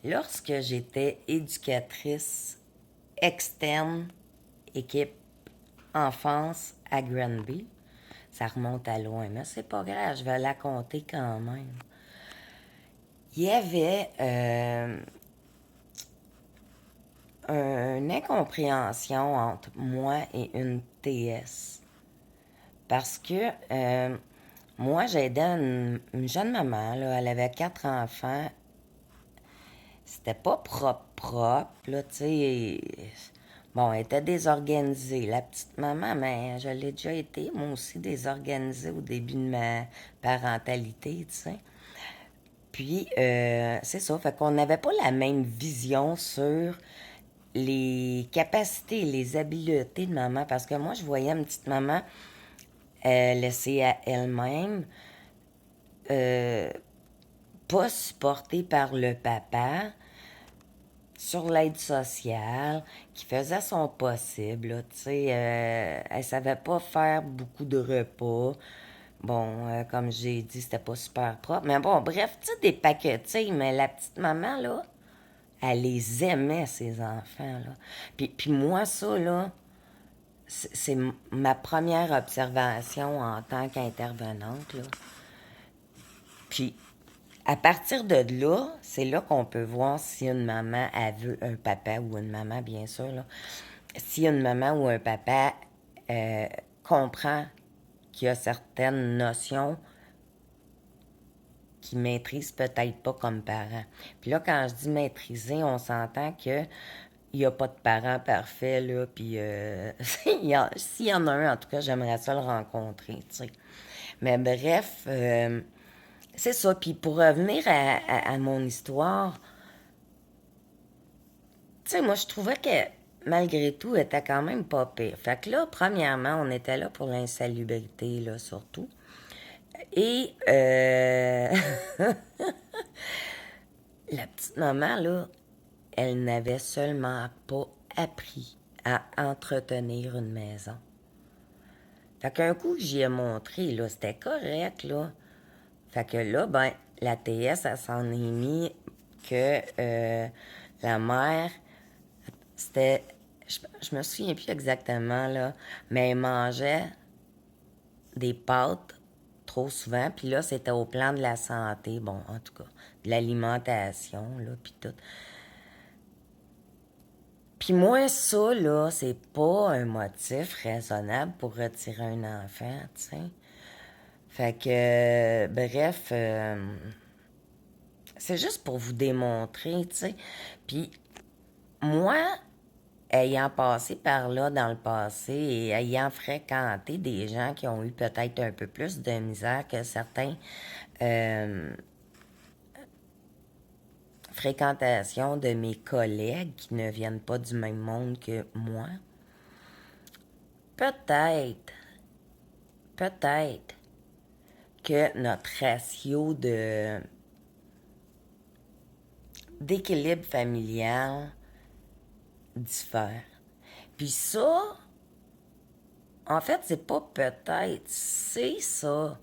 Lorsque j'étais éducatrice externe, équipe enfance à Granby, ça remonte à loin, mais c'est pas grave, je vais la compter quand même. Il y avait une incompréhension entre moi et une TS. Parce que moi, j'aidais une jeune maman, là, elle avait 4 enfants. C'était pas propre, là, tu sais. Bon, elle était désorganisée, la petite maman, mais je l'ai déjà été, moi aussi, désorganisée au début de ma parentalité, tu sais. Puis, c'est ça, fait qu'on n'avait pas la même vision sur les capacités, les habiletés de maman, parce que moi, je voyais une petite maman laissée à elle-même, euh, pas supportée par le papa, sur l'aide sociale, qui faisait son possible, là, tu sais, elle savait pas faire beaucoup de repas. Bon, comme j'ai dit, c'était pas super propre. Mais bon, bref, tu sais, des paquetilles, mais la petite maman, là, elle les aimait, ses enfants, là. Puis moi, ça, là, c'est ma première observation en tant qu'intervenante, là. Puis, à partir de là, c'est là qu'on peut voir si une maman a vu un papa ou une maman, bien sûr, là. Si une maman ou un papa comprend qu'il y a certaines notions qu'il maîtrise peut-être pas comme parent. Puis là, quand je dis maîtriser, on s'entend que il n'y a pas de parent parfait, là, puis s'il y en a un, en tout cas, j'aimerais ça le rencontrer, tu sais. Mais bref, c'est ça. Puis pour revenir à mon histoire, tu sais, moi, je trouvais que malgré tout, elle était quand même pas pire. Fait que là, premièrement, on était là pour l'insalubrité, là, surtout. Et la petite maman, là, elle n'avait seulement pas appris à entretenir une maison. Fait qu'un coup que j'y ai montré, là, c'était correct, là. Fait que là, ben, la TS, elle s'en est mis que la mère, c'était... Je me souviens plus exactement, là, mais elle mangeait des pâtes trop souvent, puis là, c'était au plan de la santé, bon, en tout cas, de l'alimentation, là, puis tout. Puis moi, ça, là, c'est pas un motif raisonnable pour retirer un enfant, tu sais. Fait que, bref, c'est juste pour vous démontrer, tu sais. Puis moi, ayant passé par là dans le passé et ayant fréquenté des gens qui ont eu peut-être un peu plus de misère que certains fréquentations de mes collègues qui ne viennent pas du même monde que moi, peut-être, peut-être que notre ratio d'équilibre familial diffère. Puis ça, en fait, c'est pas peut-être, c'est ça.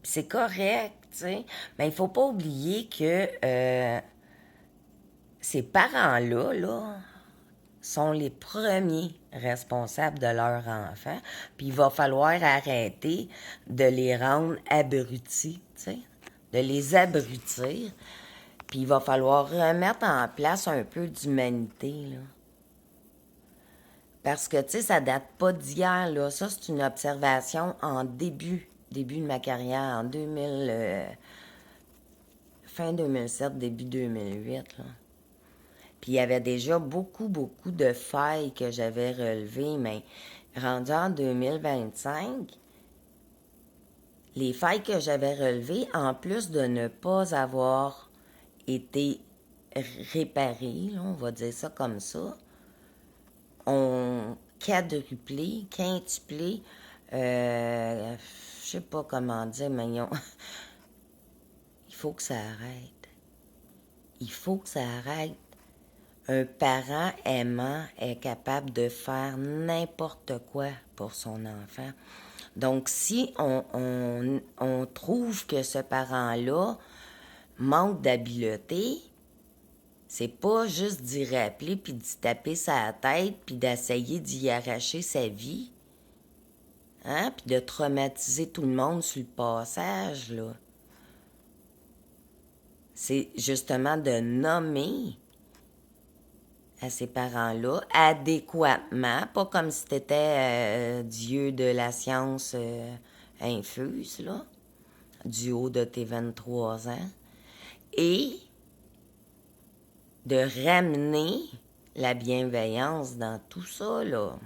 Puis c'est correct, tu sais. Mais il faut pas oublier que ces parents-là, là, sont les premiers responsables de leur enfant. Puis il va falloir arrêter de les rendre abrutis, tu sais, de les abrutir. Puis il va falloir remettre en place un peu d'humanité, là. Parce que, tu sais, ça date pas d'hier, là. Ça, c'est une observation en début de ma carrière, en 2000, fin 2007, début 2008, là. Puis il y avait déjà beaucoup de failles que j'avais relevées, mais rendu en 2025, les failles que j'avais relevées, en plus de ne pas avoir été réparées, là, on va dire ça comme ça, ont quadruplé, quintuplé, je sais pas comment dire, mais il faut que ça arrête. Il faut que ça arrête. Un parent aimant est capable de faire n'importe quoi pour son enfant. Donc, si on trouve que ce parent-là manque d'habileté, C'est pas juste d'y rappeler, puis d'y taper sa tête, puis d'essayer d'y arracher sa vie. Hein? Puis de traumatiser tout le monde sur le passage, là. C'est justement de nommer à ces parents-là adéquatement, pas comme si t'étais Dieu de la science infuse, là, du haut de tes 23 ans, et de ramener la bienveillance dans tout ça, là.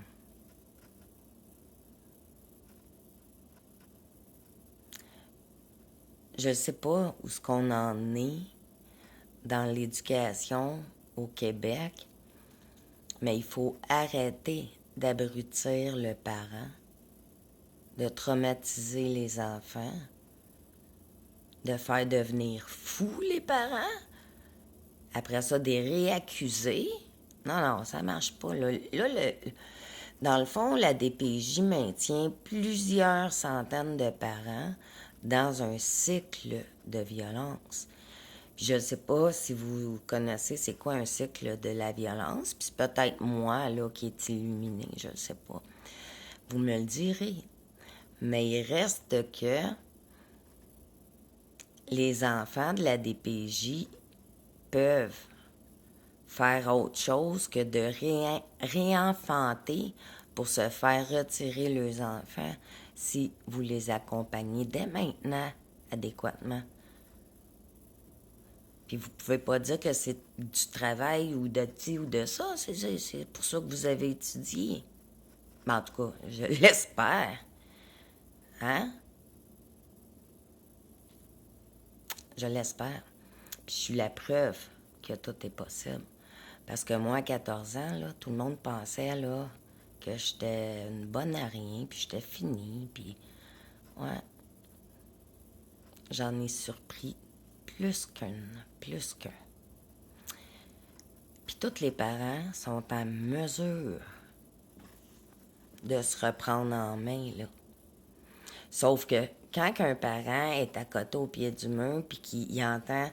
Je sais pas où ce qu'on en est dans l'éducation au Québec, mais il faut arrêter d'abrutir le parent, de traumatiser les enfants, de faire devenir fous les parents, après ça, des réaccuser. Non, non, ça marche pas. Là, dans le fond, la DPJ maintient plusieurs centaines de parents dans un cycle de violence. Puis je ne sais pas si vous connaissez c'est quoi un cycle de la violence, puis c'est peut-être moi là, qui est illuminé, je ne sais pas. Vous me le direz. Mais il reste que les enfants de la DPJ peuvent faire autre chose que de réenfanter pour se faire retirer leurs enfants si vous les accompagnez dès maintenant adéquatement. Puis vous pouvez pas dire que c'est du travail ou de ci ou de ça. C'est pour ça que vous avez étudié. Mais en tout cas, je l'espère. Hein? Je l'espère. Puis je suis la preuve que tout est possible. Parce que moi, à 14 ans, là, tout le monde pensait là, que j'étais une bonne à rien, puis j'étais finie, puis... Ouais. J'en ai surpris plus qu'un. Puis tous les parents sont en mesure de se reprendre en main, là. Sauf que quand un parent est à côté au pied du mur, puis qu'il entend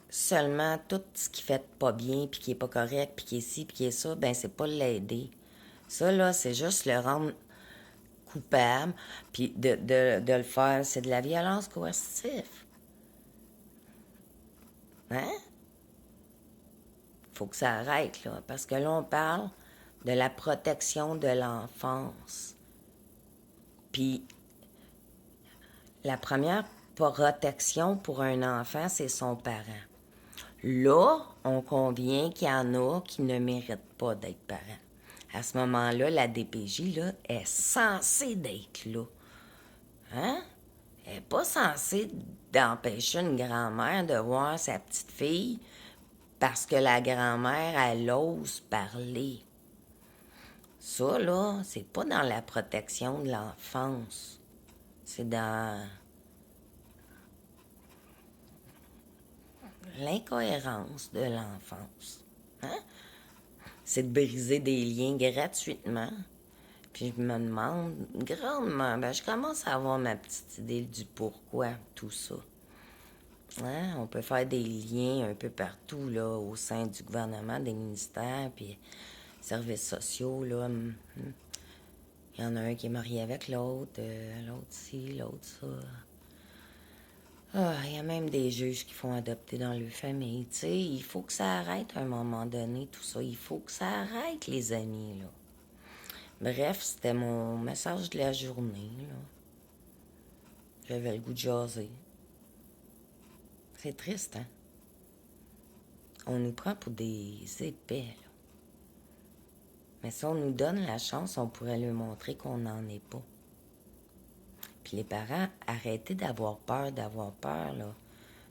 seulement tout ce qu'il fait pas bien, puis qui est pas correct, puis qui est ci, puis qui est ça, ben c'est pas l'aider. Ça, là, c'est juste le rendre coupable, puis de le faire. C'est de la violence coercitive. Hein? Faut que ça arrête, là, parce que là, on parle de la protection de l'enfance. Puis, la première protection pour un enfant, c'est son parent. Là, on convient qu'il y en a qui ne méritent pas d'être parents. À ce moment-là, la DPJ là, est censée d'être là. Hein? Elle n'est pas censée d'empêcher une grand-mère de voir sa petite fille parce que la grand-mère, elle ose parler. Ça, là, c'est pas dans la protection de l'enfance. C'est dans l'incohérence de l'enfance. Hein? C'est de briser des liens gratuitement. Puis je me demande grandement, ben je commence à avoir ma petite idée du pourquoi tout ça. Hein? On peut faire des liens un peu partout là, au sein du gouvernement, des ministères, puis services sociaux. Là. Il y en a un qui est marié avec l'autre, l'autre ci, l'autre ça. Ah, il y a même des juges qui font adopter dans leur famille. Tu sais, il faut que ça arrête à un moment donné, tout ça. Il faut que ça arrête, les amis, là. Bref, c'était mon message de la journée, là. J'avais le goût de jaser. C'est triste, hein? On nous prend pour des épais, là. Mais si on nous donne la chance, on pourrait lui montrer qu'on n'en est pas. Puis les parents, arrêtez d'avoir peur, là.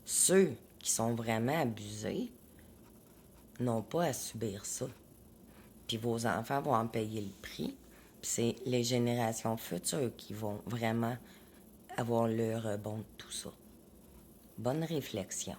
Ceux qui sont vraiment abusés n'ont pas à subir ça. Puis vos enfants vont en payer le prix. Puis c'est les générations futures qui vont vraiment avoir le rebond de tout ça. Bonne réflexion.